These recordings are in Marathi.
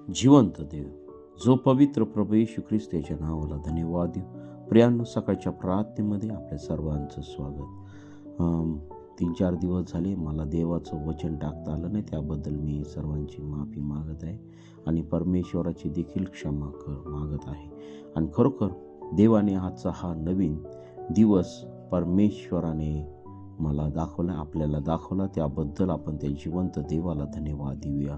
जिवंत देव, जो पवित्र प्रभू येशू ख्रिस्त याच्या नावाला धन्यवाद देऊ. प्रियांनो, सकाळच्या प्रार्थनेमध्ये आपल्या सर्वांचं स्वागत. 3-4 दिवस झाले मला देवाचं वचन टाकता आलं नाही, त्याबद्दल मी सर्वांची माफी मागत आहे आणि परमेश्वराची देखील क्षमा मागत आहे. आणि खरोखर देवाने आजचा हा नवीन दिवस परमेश्वराने मला दाखवला, आपल्याला दाखवला, त्याबद्दल आपण त्या जिवंत देवाला धन्यवाद देऊया.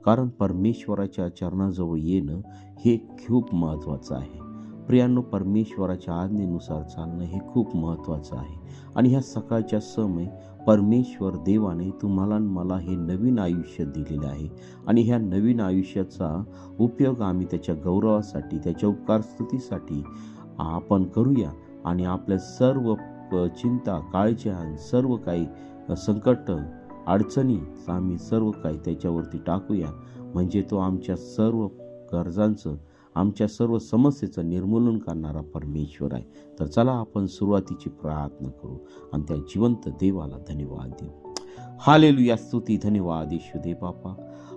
कारण परमेश्वराच्या चरणाजवळ येणं हे खूप महत्त्वाचं आहे. प्रियांनो, परमेश्वराच्या आज्ञेनुसार चालणं हे खूप महत्त्वाचं आहे. आणि ह्या सकाळच्या समय परमेश्वर देवाने तुम्हाला मला हे नवीन आयुष्य दिलेलं आहे आणि ह्या नवीन आयुष्याचा उपयोग आम्ही त्याच्या गौरवासाठी, त्याच्या उपकारस्तुतीसाठी आपण करूया आणि आपल्या सर्व चिंता, काळज्या, सर्व काही संकट, अडचणी आम्ही सर्व काही त्याच्यावरती टाकूया. म्हणजे तो आमच्या सर्व गरजांचं, आमच्या सर्व समस्येचं निर्मूलन करणारा परमेश्वर आहे. तर चला आपण सुरुवातीची प्रार्थना करू आणि त्या जिवंत देवाला धन्यवाद देऊ. हालेलुया, स्तुती, धन्यवाद येशू दे बापा.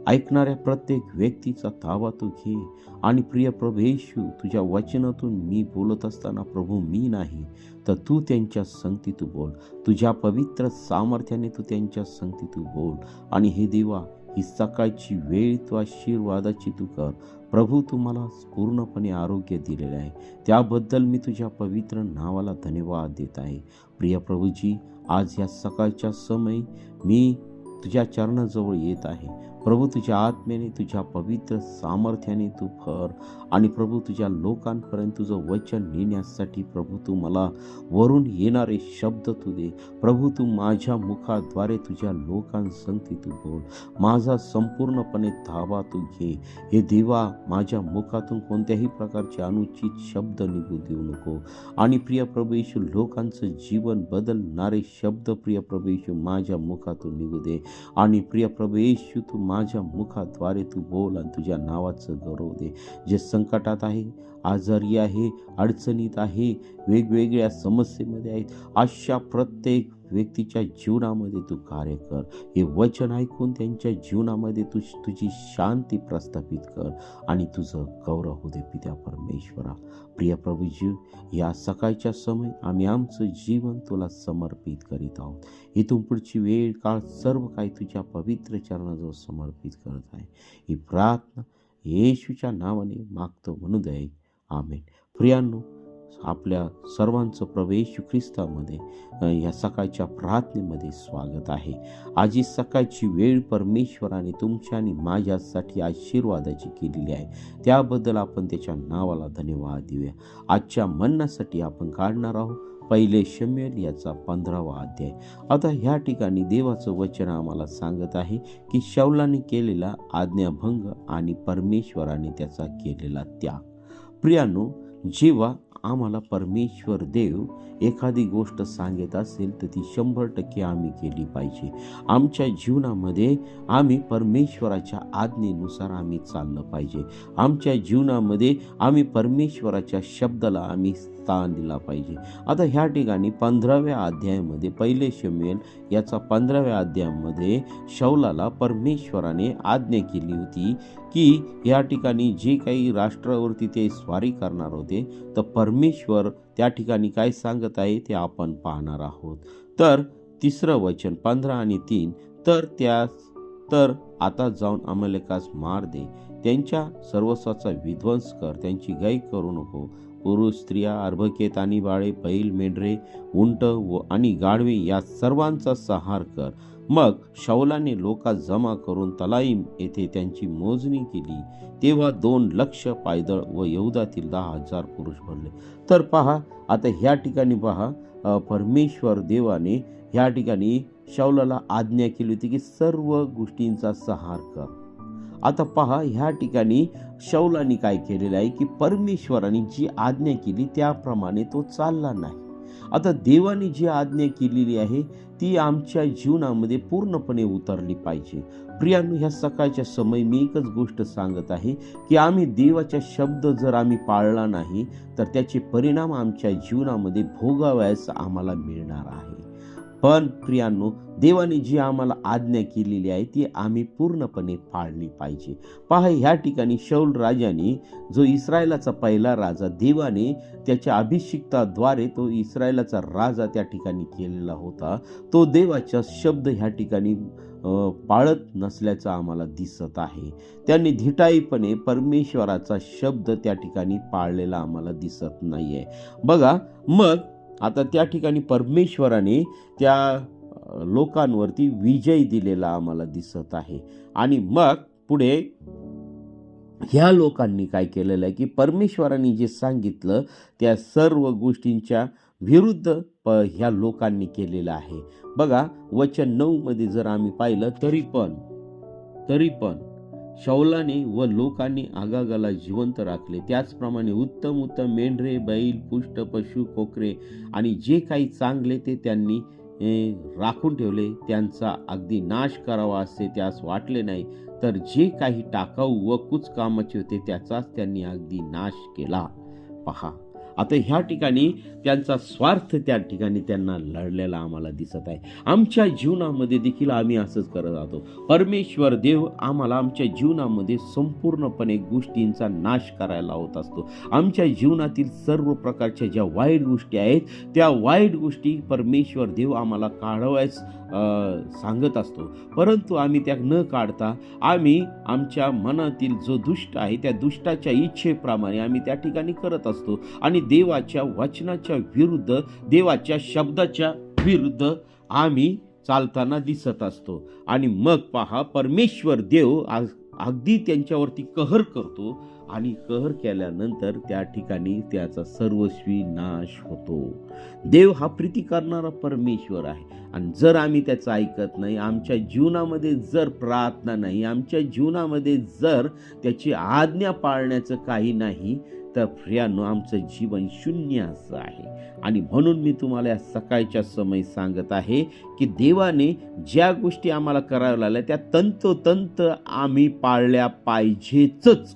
ऐकणाऱ्या प्रत्येक व्यक्तीचा ताबा तू घे आणि प्रिय प्रभू येशू, तुझ्या वचनातून मी बोलत असताना प्रभू मी नाही तर तू त्यांच्या संगती तू बोल. तुझ्या पवित्र सामर्थ्याने तू त्यांच्या संगती तू बोल. आणि हे देवा, ही सकाळची वेळ तू आशीर्वादाची तू कर. प्रभू, तू मला पूर्णपणे आरोग्य दिलेले आहे, त्याबद्दल मी तुझ्या पवित्र नावाला धन्यवाद देत आहे. प्रिय प्रभूजी, आज या सकाळच्या समय मी तुझ्या चरणाजवळ येत आहे. प्रभू, तुझ्या आत्म्याने, तुझ्या पवित्र सामर्थ्याने तू भर आणि प्रभू तुझ्या लोकांपर्यंत तुझं वचन नेण्यासाठी प्रभू तू मला वरून येणारे शब्द तू दे. प्रभू, तू माझ्या मुखाद्वारे तुझ्या लोकांसंगती तू बोल. माझा संपूर्णपणे ताबा तू घे. हे देवा, माझ्या मुखातून कोणत्याही प्रकारचे अनुचित शब्द निघू देऊ नको. आणि प्रिय प्रभू येशू, लोकांचं जीवन बदलणारे शब्द प्रिय प्रभू येशू माझ्या मुखातून निघू दे. आणि प्रिय प्रभू येशू, तू माझ्या मुखाद्वारे तू बोल आणि तुझ्या नावाचं गौरव दे. जे संकटात आहे, आजारी आहे, अडचणीत आहे, वेगवेगळ्या समस्येमध्ये आहेत, अशा प्रत्येक व्यक्तीच्या जीवनामध्ये तू कार्य कर. हे वचन ऐकून त्यांच्या जीवनामध्ये तुझी शांती प्रस्थापित कर आणि तुझं गौरव होऊ दे पित्या परमेश्वरा. प्रिय प्रभूजी, या सकाळच्या समय आम्ही आमचं जीवन तुला समर्पित करीत आहोत. इथून पुढची वेळ काळ सर्व काही तुझ्या पवित्र चरणाजवळ समर्पित करत आहे. ही प्रार्थना येशूच्या नावाने मागतो म्हणू दे, आमेन. प्रियांनो, आपल्या सर्वांचं प्रभू येशू ख्रिस्तामध्ये या सकाळच्या प्रार्थनेमध्ये स्वागत आहे. आज ही सकाळची वेळ परमेश्वराने तुमच्या आणि माझ्यासाठी आशीर्वादाची केलेली आहे, त्याबद्दल आपण त्याच्या नावाला धन्यवाद देऊया. आजच्या म्हणण्यासाठी आपण काढणार आहोत 1 शमूएल याचा 15वा अध्याय. आता ह्या ठिकाणी देवाचं वचन आम्हाला सांगत आहे की शाऊलाने केलेला आज्ञाभंग आणि परमेश्वराने त्याचा केलेला त्याग. प्रियांनो, जेव्हा आम्हाला परमेश्वर देव एखादी गोष्ट सांगत असेल तर ती 100% आम्ही केली पाहिजे. आमच्या जीवनामध्ये आम्ही परमेश्वराच्या आज्ञेनुसार आम्ही चाललं पाहिजे. आमच्या जीवनामध्ये आम्ही परमेश्वराच्या शब्दाला आम्ही स्थान दिला पाहिजे. आता ह्या ठिकाणी 15व्या अध्यायामध्ये 1 शमूएल याचा 15व्या अध्यायामध्ये शाऊलाला परमेश्वराने आज्ञा केली होती की या ठिकाणी जे काही राष्ट्रावरती ते स्वारी करणार होते तर परमेश्वर त्या ठिकाणी काय सांगत आहे ते आपण पाहणार आहोत. तर 3रं वचन 15 आणि 3, तर आता जाऊन अमलेकास मार दे, त्यांच्या सर्वस्वाचा विध्वंस कर, त्यांची गाय करू नको. पुरुष, स्त्रिया, अर्भकेत आणि बाळे, बैल, मेंढरे, उंट आणि गाढवे या सर्वांचा संहार कर. मग शाऊलाने लोका जमा करून तलाईम येथे त्यांची मोजणी केली, तेव्हा 2 लाख पायदळ व यहुदातील 10,000 पुरुष भरले. तर पहा, आता ह्या ठिकाणी पहा, परमेश्वर देवाने ह्या ठिकाणी शाऊलाला आज्ञा केली होती की सर्व गोष्टींचा संहार कर. आता पहा, ह्या ठिकाणी शाऊलाने काय केलेलं आहे की परमेश्वराने जी आज्ञा केली त्याप्रमाणे तो चालला नाही. आता देवाने जी आज्ञा केलेली आहे ती आमच्या जीवनामध्ये पूर्णपणे उतरली पाहिजे. प्रियांनो, ह्या सकाळच्या समय मी एकच गोष्ट सांगत आहे की आम्ही देवाचा शब्द जर आम्ही पाळला नाही तर त्याचे परिणाम आमच्या जीवनामध्ये भोगावयास आम्हाला मिळणार आहे. पण प्रियांनो, देवाने जी आम्हाला आज्ञा केलेली आहे ती आम्ही पूर्णपणे पाळली पाहिजे. पहा, ह्या ठिकाणी शौल राजाने, जो इस्रायलाचा पहिला राजा, देवाने त्याच्या अभिषिक्ताद्वारे तो इस्रायलाचा राजा त्या ठिकाणी केलेला होता, तो देवाचा शब्द ह्या ठिकाणी पाळत नसल्याचं आम्हाला दिसत आहे. त्यांनी धिटाईपणे परमेश्वराचा शब्द त्या ठिकाणी पाळलेला आम्हाला दिसत नाहीये. बघा, मग आता त्या ठिकाणी परमेश्वराने त्या लोकांवरती विजय दिलेला आम्हाला दिसत आहे. आणि मग पुढे ह्या लोकांनी काय केलेलं आहे की परमेश्वराने जे सांगितलं त्या सर्व गोष्टींच्या विरुद्ध ह्या लोकांनी केलेलं आहे. बघा, वचन 9 मध्ये जर आम्ही पाहिलं तरी पण शौलाने व लोकांनी आगागाला जिवंत राखले. त्याचप्रमाणे उत्तम उत्तम मेंढरे, बैल, पुष्ट पशु, कोकरे आणि जे काही चांगले ते त्यांनी राखून ठेवले. त्यांचा अगदी नाश करावा असे त्यास वाटले नाही, तर जे काही टाकाऊ व कुचकामाचे होते त्याचाच त्यांनी अगदी नाश केला. पहा, आता ह्या ठिकाणी त्यांचा स्वार्थ त्या ठिकाणी त्यांना लढलेला आम्हाला दिसत आहे. आमच्या जीवनामध्ये देखील आम्ही असंच करत राहतो. परमेश्वर देव आम्हाला आमच्या जीवनामध्ये संपूर्णपणे गोष्टींचा नाश करायला होत असतो. आमच्या जीवनातील सर्व प्रकारच्या ज्या वाईट गोष्टी आहेत त्या वाईट गोष्टी परमेश्वर देव आम्हाला काढवायच सांगत असतो, परंतु आम्ही त्या न काढता आम्ही आमच्या मनातील जो दुष्ट आहे त्या दुष्टाच्या इच्छेप्रमाणे आम्ही त्या ठिकाणी करत असतो आणि देवाच्या वचनाच्या विरुद्ध, देवाच्या शब्दाच्या विरुद्ध आम्ही चालताना दिसत असतो. आणि मग पहा, परमेश्वर देव अगदी त्यांच्यावरती कहर करतो आणि कहर केल्यानंतर त्या ठिकाणी त्याचा सर्वस्वी नाश होतो. देव हा प्रीती करणारा परमेश्वर आहे आणि जर आम्ही त्याचं ऐकत नाही, आमच्या जीवनामध्ये जर प्रार्थना नाही, आमच्या जीवनामध्ये जर त्याची आज्ञा पाळण्याचं काही नाही, तर प्रियांनो, आमचं जीवन शून्य असं आहे. आणि म्हणून मी तुम्हाला या सकाळच्या समय सांगत आहे की देवाने ज्या गोष्टी आम्हाला कराव्या लागल्या त्या तंतोतंत आम्ही पाळल्या पाहिजेतच.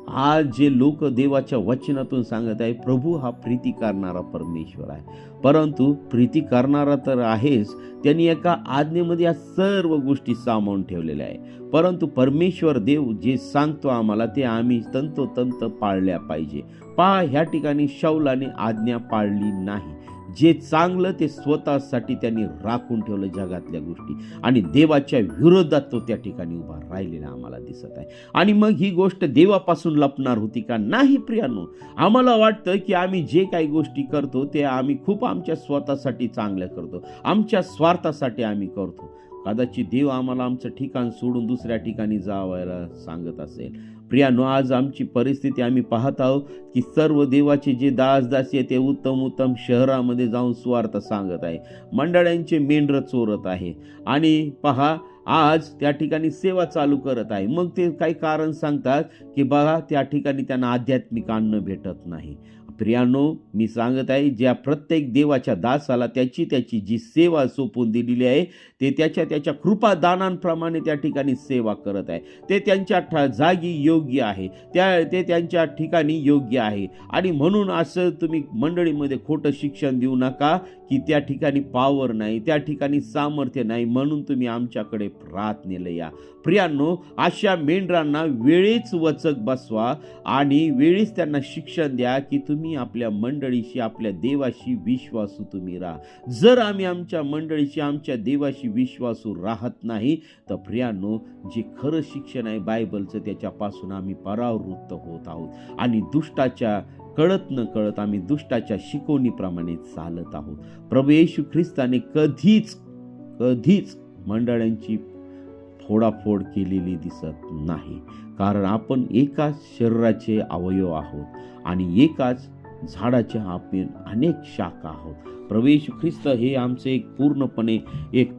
आज जे लोक देवाच्या वचनातून सांगत आहे प्रभू हा प्रीती करणारा परमेश्वर आहे, परंतु प्रीती करणारा तर आहेच, त्यांनी एका आज्ञेमध्ये या सर्व गोष्टी सामावून ठेवलेल्या आहे. परंतु परमेश्वर देव जे सांगतो आम्हाला ते आम्ही तंतोतंत पाळल्या पाहिजे. पहा, ह्या ठिकाणी शौलाने आज्ञा पाळली नाही. जे चांगलं ते स्वतःसाठी त्यांनी राखून ठेवलं जगातल्या गोष्टी आणि देवाच्या विरोधात तो त्या ठिकाणी उभा राहिलेला आम्हाला दिसत आहे. आणि मग ही गोष्ट देवापासून लपणार होती का? नाही प्रियांनो. आम्हाला वाटतं की आम्ही जे काही गोष्टी करतो ते आम्ही खूप आमच्या स्वतःसाठी चांगल्या करतो, आमच्या स्वार्थासाठी आम्ही करतो. कदाचित देव आम्हाला आमचं ठिकाण सोडून दुसऱ्या ठिकाणी जावायला सांगत असेल. प्रियांनो, आज आमची परिस्थिती आम्ही पाहत आहोत की सर्व देवाचे जे दासदासी आहे ते उत्तम उत्तम शहरामध्ये जाऊन स्वार्थ सांगत आहे, मंडळांचे मेंढरं चोरत आहे आणि पहा आज त्या ठिकाणी सेवा चालू करत आहे. मग ते काही कारण सांगतात की बघा त्या ठिकाणी त्यांना आध्यात्मिक अन्न भेटत नाही. प्रियांनो, मी सांगत आहे, ज्या प्रत्येक देवाच्या दासाला त्याची त्याची जी सेवा सोपवून दिलेली आहे ते त्याच्या कृपादानांप्रमाणे त्या ठिकाणी सेवा करत आहे. ते त्यांच्या जागी योग्य आहे, ते त्यांच्या ठिकाणी योग्य आहे. आणि म्हणून असं तुम्ही मंडळीमध्ये खोटं शिक्षण देऊ नका की त्या ठिकाणी पॉवर नाही, त्या ठिकाणी सामर्थ्य नाही, म्हणून तुम्ही आमच्याकडे प्रार्थनेला या. प्रियांनो, अशा मेंढरांना वेळीच वचक बसवा आणि वेळीच त्यांना शिक्षण द्या की तुम्ही आपल्या मंडळीशी, आपल्या देवाशी विश्वासू तुम्ही राहा. जर आम्ही आमच्या मंडळीशी, आमच्या देवाशी विश्वासू राहत नाही तर प्रियांनो, जे खरं शिक्षण आहे बायबलचं त्याच्यापासून आम्ही परावृत्त होत आहोत आणि दुष्टाच्या कळत न कळत आम्ही दुष्टाच्या शिकवणीप्रमाणे चालत आहोत. प्रभू येशू ख्रिस्ताने कधीच मंडळांची फोडाफोड केलेली दिसत नाही, कारण आपण एकाच शरीराचे अवयव आहोत आणि एकाच झाडाच्या आपण अनेक शाखा आहोत. प्रभू येशू ख्रिस्त हे आमचे एक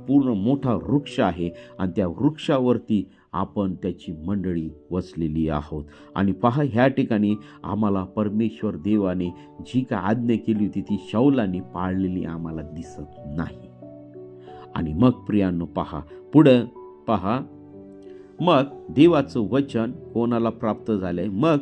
पूर्ण मोठा वृक्ष आहे आणि त्या वृक्षावरती आपण त्याची मंडळी वसलेली आहोत. आणि पहा, ह्या ठिकाणी आम्हाला परमेश्वर देवाने जी काय आज्ञा केली होती ती शौलाने पाळलेली आम्हाला दिसत नाही. आणि मग प्रियांनो, पुढं पहा, मग देवाचं वचन कोणाला प्राप्त झालंय? मग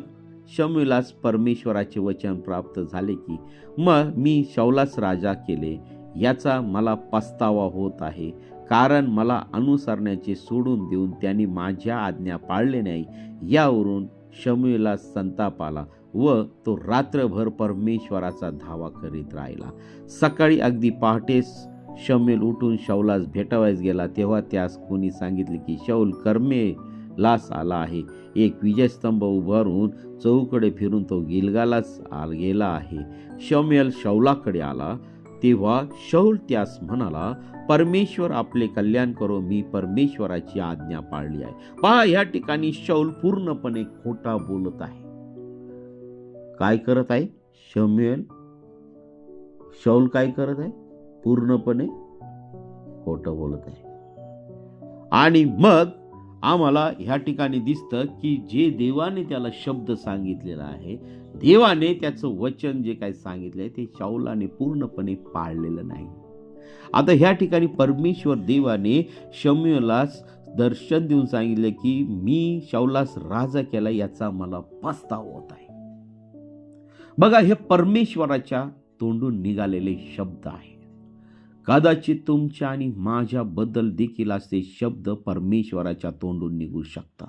शमूएलास परमेश्वराचे वचन प्राप्त झाले की मग मी शौलास राजा केले, याचा मला पस्तावा होत आहे, कारण मला अनुसरण्याचे सोडून देऊन त्यांनी माझ्या आज्ञा पाळले नाही. यावरून शमूएला संताप आला व तो रात्रभर परमेश्वराचा धावा करीत राहिला. सकाळी अगदी पहाटेस शमूएल उठून शाऊलास भेटावयास गेला. तेव्हा त्यास कोणी सांगितले की शाऊल कर्मेलास आला आहे. एक विजयस्तंभ उभारून चौकडे फिरून तो गिलगालास गेला आहे. शमूएल शाऊलाकडे आला तेव्हा शाऊल त्यास म्हणाला, परमेश्वर आपले कल्याण करो, मी परमेश्वराची आज्ञा पाळली आहे. पहा, या ठिकाणी शाऊल पूर्णपणे खोटा बोलत आहे. काय करत आहे शाऊल काय करत आहे? पूर्णपणे खोटं बोलत आहे. आणि मग आम्हाला ह्या ठिकाणी दिसतं की जे देवाने त्याला शब्द सांगितलेला आहे, देवाने त्याचं वचन जे काही सांगितलंय ते शाऊलाने पूर्णपणे पाळलेलं नाही. आता ह्या ठिकाणी परमेश्वर देवाने शमूएलास दर्शन देऊन सांगितले की मी शाऊलास राजा केला, याचा मला पस्तावा होत आहे. बघा, हे परमेश्वराच्या तोंडून निघालेले शब्द आहे. कदाचित तुमच्या आणि माझ्याबद्दल देखील असे शब्द परमेश्वराच्या तोंडून निघू शकतात.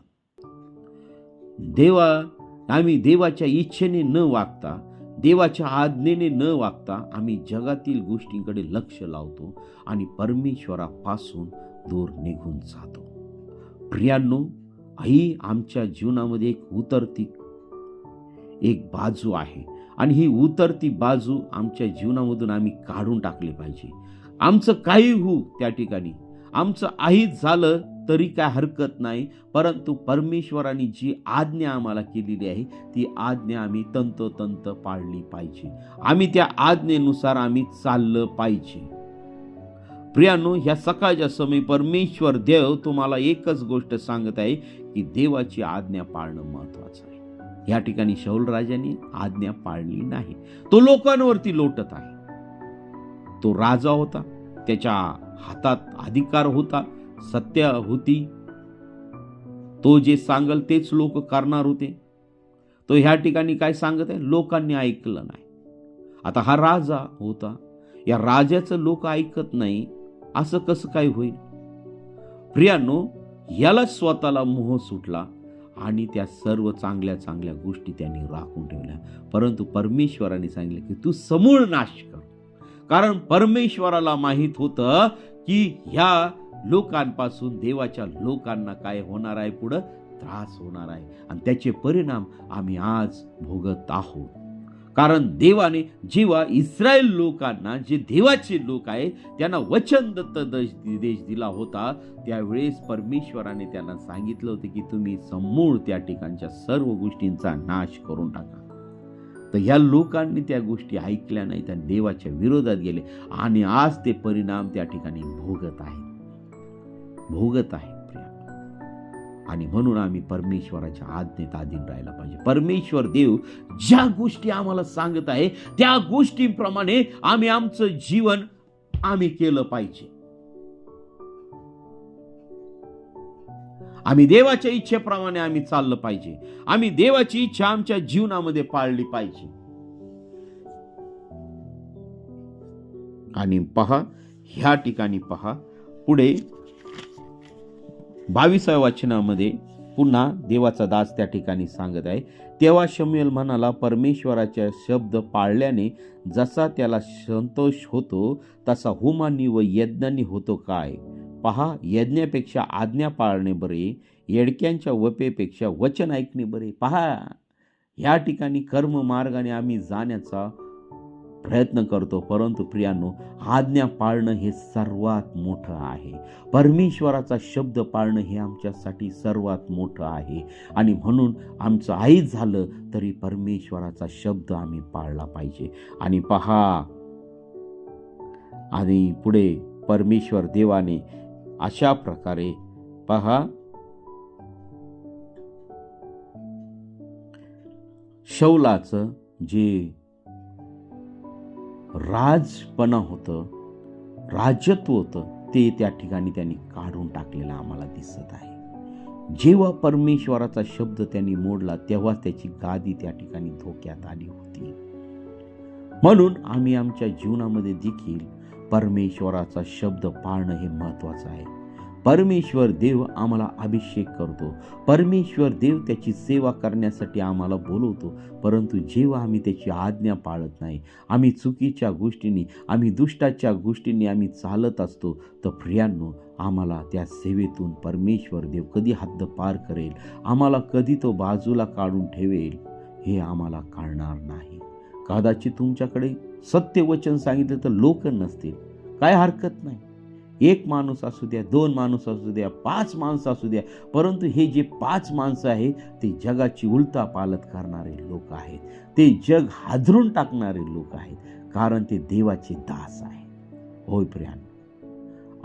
आम्ही देवाच्या इच्छेने न वागता, देवाच्या आज्ञेने न वागता आम्ही जगातील गोष्टींकडे लक्ष लावतो आणि परमेश्वरापासून दूर निघून जातो. प्रियांनो, ही आमच्या जीवनामध्ये एक बाजू आहे आणि ही उतरती बाजू आमच्या जीवनामधून आम्ही काढून टाकली पाहिजे. आमचं काही होऊ त्या ठिकाणी, आमचं आहीच झालं तरी काय हरकत नाही, परंतु परमेश्वराने जी आज्ञा आम्हाला केलेली आहे ती आज्ञा आम्ही तंतोतंत पाळली पाहिजे. आम्ही त्या आज्ञेनुसार आम्ही चाललं पाहिजे. प्रियांनो, ह्या सकाळच्या समय परमेश्वर देव तुम्हाला एकच गोष्ट सांगत आहे की देवाची आज्ञा पाळणं महत्वाचं आहे. या ठिकाणी शाऊल राजाने आज्ञा पाळली नाही. तो लोकांवरती लोटत आहे. तो राजा होता, त्याच्या हातात अधिकार होता, सत्य होती, तो जे सांगल तेच लोक करणार होते. तो ह्या ठिकाणी काय सांगत आहे? लोकांनी ऐकलं नाही. आता हा राजा होता, या राजाचं लोक ऐकत नाही, असं कसं काय होईल? प्रियांनो, याला स्वतःला मोह सुटला आणि त्या सर्व चांगल्या चांगल्या गोष्टी त्यांनी राखून ठेवल्या. परंतु परमेश्वराने सांगितलं की तू समूळ नाश कर, कारण परमेश्वराला माहित होतं की ह्या लोकांपासून देवाच्या लोकांना काय होणार आहे, पुढं त्रास होणार आहे आणि त्याचे परिणाम आम्ही आज भोगत आहोत. कारण देवाने जेव्हा इस्रायल लोकांना, जे देवाचे लोक आहे, त्यांना वचनदत्त देश दिला होता, त्यावेळेस परमेश्वराने त्यांना सांगितलं होतं की तुम्ही समूळ त्या ठिकाणच्या सर्व गोष्टींचा नाश करून टाका. तर ह्या लोकांनी त्या गोष्टी ऐकल्या नाही, त्या देवाच्या विरोधात गेले आणि आज ते परिणाम त्या ठिकाणी भोगत आहे. आणि म्हणून आम्ही परमेश्वराच्या आज्ञेत अधीन राहायला पाहिजे. परमेश्वर देव ज्या गोष्टी आम्हाला सांगत आहे त्या गोष्टींप्रमाणे आम्ही आमचं जीवन आम्ही केलं पाहिजे. आम्ही देवाच्या इच्छेप्रमाणे आम्ही चाललं पाहिजे. आम्ही देवाची इच्छा आमच्या जीवनामध्ये पाळली पाहिजे. आणि पहा, ह्या ठिकाणी पहा, पुढे 22व्या वचनामध्ये पुन्हा देवाचा दास त्या ठिकाणी सांगत आहे, तेव्हा शमूएल म्हणाला, परमेश्वराच्या शब्द पाळल्याने जसा त्याला संतोष होतो तसा होमांनी व यज्ञांनी होतो काय? पहा, यज्ञापेक्षा आज्ञा पाळणे बरे, येडक्यांच्या वपेपेक्षा वचन ऐकणे बरे. पहा, ह्या ठिकाणी कर्म मार्गाने आम्ही जाण्याचा प्रयत्न करतो, परंतु प्रियांनो, आज्ञा पाळणं हे सर्वात मोठं आहे. परमेश्वराचा शब्द पाळणं हे आमच्यासाठी सर्वात मोठं आहे. आणि म्हणून आमचं आईच झालं तरी परमेश्वराचा शब्द आम्ही पाळला पाहिजे. आणि पहा, आणि पुढे परमेश्वर देवाने अशा प्रकारे पहा, शाऊलाचं जे राजपणा होतं, राज्यत्व होतं, ते त्या ठिकाणी त्यांनी काढून टाकलेलं आम्हाला दिसत आहे. जेव्हा परमेश्वराचा शब्द त्यांनी मोडला तेव्हा त्याची गादी त्या ठिकाणी धोक्यात आली होती. म्हणून आम्ही आमच्या जीवनामध्ये देखील परमेश्वराचा शब्द पाळणं हे महत्त्वाचं आहे. परमेश्वर देव आम्हाला अभिषेक करतो, परमेश्वर देव त्याची सेवा करण्यासाठी आम्हाला बोलवतो, परंतु जेव्हा आम्ही त्याची आज्ञा पाळत नाही, आम्ही चुकीच्या गोष्टींनी, आम्ही दुष्टाच्या गोष्टींनी आम्ही चालत असतो, तर प्रियांनो आम्हाला त्या सेवेतून परमेश्वर देव कधी हद्द पार करेल, आम्हाला कधी तो बाजूला काढून ठेवेल हे आम्हाला कळणार नाही. कदाचित तुमच्याकडे सत्य वचन सांगितलं तर लोक नसतील, काय हरकत नाही. 1 माणूस असू द्या, 2 माणूस असू द्या, 5 माणसं असू द्या, परंतु हे जे 5 माणसं आहेत ते जगाची उलटा पालत करणारे लोक आहेत, ते जग हादरून टाकणारे लोक आहेत, कारण ते देवाचे दास आहेत. होय प्रियानो,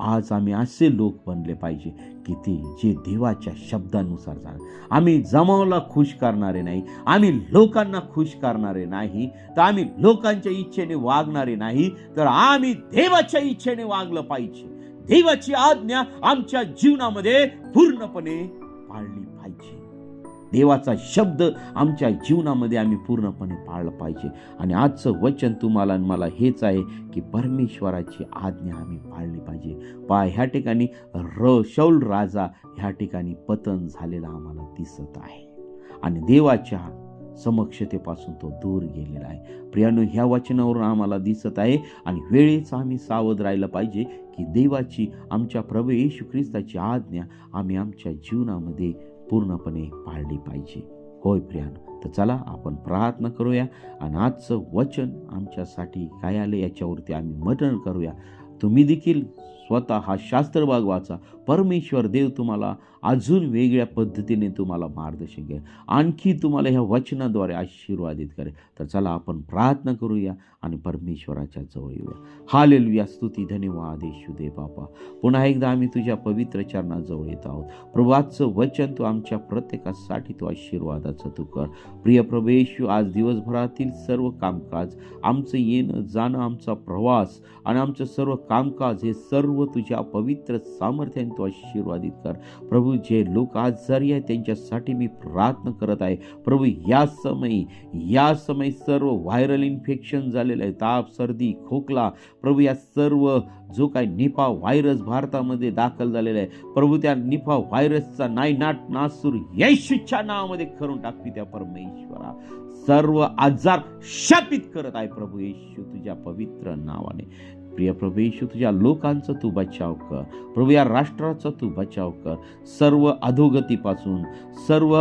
आज आम्ही असे लोक बनले पाहिजे की ते जे देवाच्या शब्दानुसार चालतात. आम्ही जमावला खुश करणारे नाही, आम्ही लोकांना खुश करणारे नाही, तर आम्ही लोकांच्या इच्छेने वागणारे नाही, तर आम्ही देवाच्या इच्छेने वागलं पाहिजे. देवाची आज्ञा आमच्या जीवनामध्ये पूर्णपणे पाळली पाहिजे. देवाचा शब्द आमच्या जीवनामध्ये आम्ही पूर्णपणे पाळलं पाहिजे. आणि आजचं वचन तुम्हाला आणि मला हेच आहे की परमेश्वराची आज्ञा आम्ही पाळली पाहिजे. ह्या ठिकाणी शौल राजा ह्या ठिकाणी पतन झालेला आम्हाला दिसत आहे आणि देवाच्या समक्षतेपासून तो दूर गेलेला आहे. प्रियानो, ह्या वचनावरून आम्हाला दिसत आहे आणि वेळेच आम्ही सावध राहिलं पाहिजे की देवाची, आमच्या प्रभू येशू ख्रिस्ताची आज्ञा आम्ही आमच्या जीवनामध्ये पूर्णपणे पाळली पाहिजे. होय प्रियानो, तर चला आपण प्रार्थना करूया आणि आजचं वचन आमच्यासाठी काय आले याच्यावरती आम्ही मनन करूया. तुम्ही देखील स्वतः हा शास्त्रभाग वाचा. परमेश्वर देव तुम्हाला अजून वेगळ्या पद्धतीने तुम्हाला मार्गदर्शन करेल, आणखी तुम्हाला ह्या वचनाद्वारे आशीर्वादित करेल. तर चला आपण प्रार्थना करूया आणि परमेश्वराच्या जवळ येऊया. हालेलुया, स्तुती, धन्यवाद येशू दे बापा. पुन्हा एकदा आम्ही तुझ्या पवित्र चरणाजवळ येत आहोत. प्रभू, आजचं वचन तू आमच्या प्रत्येकासाठी तू आशीर्वादाचं तू कर. प्रिय प्रभू येशू, आज दिवसभरातील सर्व कामकाज, आमचं येणं जाणं, आमचा प्रवास आणि आमचं सर्व कामकाज हे सर्व तुझ्या पवित्र सामर्थ्याने तू आशीर्वादित कर. प्रभू, जे लोक आजारी आहेत त्यांच्यासाठी मी प्रार्थना करत आहे. प्रभू, या समय सर्व व्हायरल इन्फेक्शन झालेलं आहे, ताप, सर्दी, खोकला, प्रभू या सर्व जो काही निपा व्हायरस भारतामध्ये दाखल झालेला आहे, प्रभू त्या निपा व्हायरसचा नायनाट नासूर येशूच्या नावामध्ये करून टाक त्या परमेश्वरा. सर्व आजार शापित करत आहे प्रभू येशू तुझ्या पवित्र नावाने. प्रिय प्रभू येशू, तुझ्या लोकांचा तू बचाव कर. प्रभू, या राष्ट्राचा तू बचाव कर. सर्व अधोगतीपासून, सर्व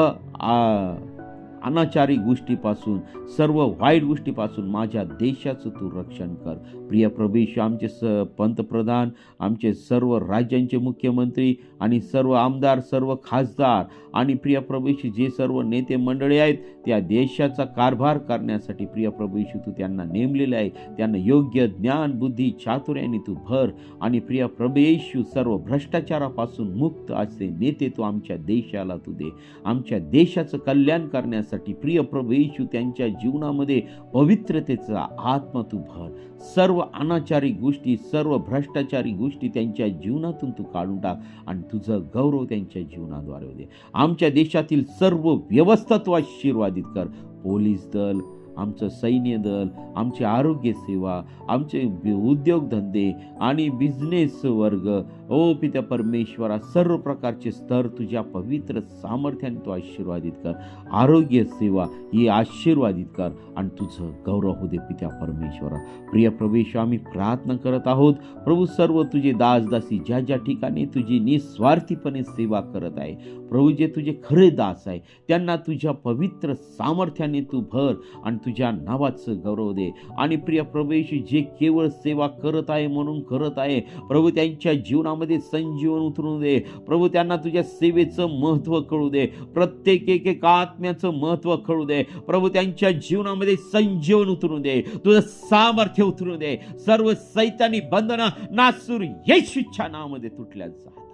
अनाचारी गोष्टीपासून, सर्व वाईट गोष्टीपासून माझ्या देशाचं तू रक्षण कर. प्रिय प्रभू येशू, आमचे पंतप्रधान, आमचे सर्व राज्यांचे मुख्यमंत्री आणि सर्व आमदार, सर्व खासदार आणि प्रिय प्रभू येशू जे सर्व नेते मंडळी आहेत, त्या देशाचा कारभार करण्यासाठी प्रिय प्रभू येशू तू त्यांना नेमलेलं आहे. त्यांना योग्य ज्ञान, बुद्धी, चातुर्याने तू भर आणि प्रिय प्रभू येशू सर्व भ्रष्टाचारापासून मुक्त असे नेते तू आमच्या देशाला तू दे. आमच्या देशाचं कल्याण करण्यासाठी प्रिय प्रभू येशू त्यांच्या जीवनामध्ये पवित्रतेचा आत्मा तू भर. सर्व अनाचारी गोष्टी, सर्व भ्रष्टाचारी गोष्टी त्यांच्या जीवनातून तू काढून टाक आणि तुझं गौरव त्यांच्या जीवनाद्वारे होते. आमच्या देशातील सर्व व्यवस्था तू आशीर्वादित कर. पोलीस दल, आमचं सैन्य दल, आमची आरोग्य सेवा, आमचे उद्योगधंदे आणि बिझनेस वर्ग, ओ पित्या परमेश्वरा, सर्व प्रकारचे स्तर तुझ्या पवित्र सामर्थ्याने तू आशीर्वादित कर. आरोग्य सेवा ही आशीर्वादित कर आणि तुझं गौरव होऊ दे पित्या परमेश्वरा. प्रिय प्रभू येशू, आम्ही प्रार्थना करत आहोत प्रभू, सर्व तुझे दासदासी ज्या ज्या ठिकाणी तुझी निस्वार्थीपणे सेवा करत आहे, प्रभू जे तुझे खरे दास आहे त्यांना तुझ्या पवित्र सामर्थ्याने तू भर आणि तुझ्या नावाचं गौरव दे. आणि प्रिय प्रभू येशू, जे केवळ सेवा करत आहे म्हणून करत आहे प्रभू, त्यांच्या जीवनामध्ये संजीवन उतरू दे. प्रभू, त्यांना तुझ्या सेवेचं महत्त्व कळू दे, प्रत्येक एक आत्म्याचं महत्त्व कळू दे. प्रभू, त्यांच्या जीवनामध्ये संजीवन उतरू दे, तुझं सामर्थ्य उतरू दे. सर्व सैतानी बंधनं नासूर येशूच्या नावामध्ये तुटल्या जात आहे.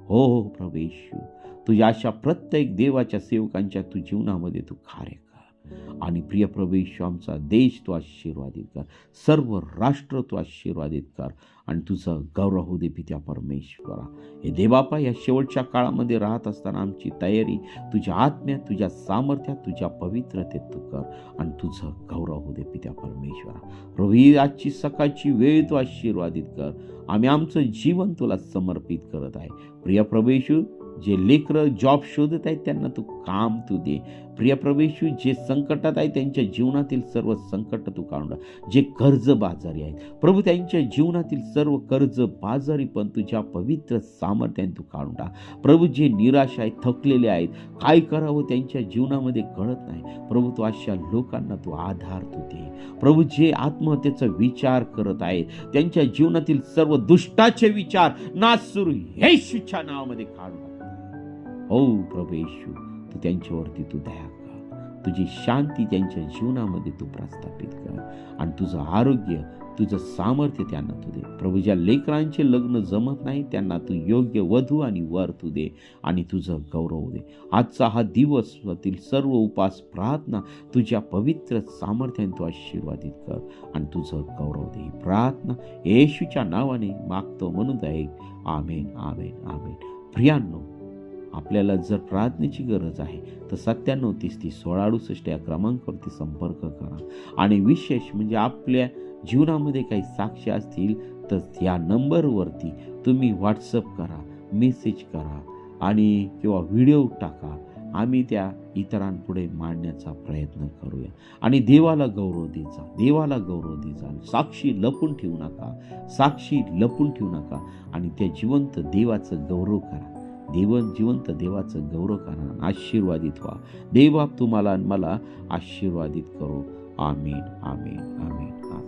हो प्रभू येशू, तुझ्या अशा प्रत्येक देवाच्या सेवकांच्या तू जीवनामध्ये तू कार्य कर. आणि प्रिय प्रभू येशू आमचा देश तू आशीर्वादित कर, सर्व राष्ट्र तू आशीर्वादित कर आणि तुझा गौरव होऊ दे पित्या परमेश्वरा. हे देवापा या शेवटच्या काळामध्ये राहत असताना आमची तयारी तुझ्या आत्म्यात, तुझ्या सामर्थ्यात, तुझ्या पवित्रतेत तू कर आणि तुझं गौरव होऊ दे पित्या परमेश्वरा. प्रभू ही आजची सकाळची वेळ तू आशीर्वादित कर. आम्ही आमचं जीवन तुला समर्पित करत आहे. प्रिय प्रभू येशू, जे लेकरं जॉब शोधत आहेत त्यांना तू काम तू दे. प्रिय प्रभू येशू, जे संकटात आहे त्यांच्या जीवनातील सर्व संकट तू काढून टाक. जे कर्जबाजारी आहेत प्रभू, त्यांच्या जीवनातील सर्व कर्जबाजारी पण तुझ्या पवित्र सामर्थ्याने तू काढून टाक. प्रभू, जे निराश आहेत, थकलेले आहेत, काय करावं त्यांच्या जीवनामध्ये कळत नाही, प्रभू तू अशा लोकांना तू आधार तू दे. प्रभू, जे आत्महत्येचा विचार करत आहेत त्यांच्या जीवनातील सर्व दुष्टाचे विचार नासूर येशूच्या नावामध्ये काढून टाक. हो प्रभू येशू, तू त्यांच्यावरती तू दया कर. तुझी शांती त्यांच्या जीवनामध्ये तू प्रस्थापित कर आणि तुझं आरोग्य, तुझं सामर्थ्य त्यांना तू दे. प्रभू, ज्या लेकरांचे लग्न जमत नाही त्यांना तू योग्य वधू आणि वर तू दे आणि तुझं गौरव दे. आजचा हा दिवसातील सर्व उपास प्रार्थना तुझ्या पवित्र सामर्थ्याने तू आशीर्वादित कर आणि तुझं गौरव दे. प्रार्थना येशूच्या नावाने मागतो म्हणून दे. आमेन, आमेन, आमेन. प्रियांनो, आपल्याला जर प्रार्थनेची गरज आहे तर 97301668 या क्रमांकावरती संपर्क करा. आणि विशेष म्हणजे आपल्या जीवनामध्ये काही साक्ष असतील तर या नंबरवरती तुम्ही व्हॉट्सअप करा, मेसेज करा आणि किंवा व्हिडिओ टाका. आम्ही त्या इतरांपुढे मांडण्याचा प्रयत्न करूया आणि देवाला गौरव द्यायचा, देवाला गौरव द्यायचा. साक्षी लपून ठेवू नका, साक्षी लपून ठेवू नका आणि त्या जिवंत देवाचं गौरव करा. जिवंत देवाचं गौरव करा. आशीर्वादित व्हा. देव तुम्हाला मला आशीर्वादित करो. आमीन, आमीन, आमीन, आमीन.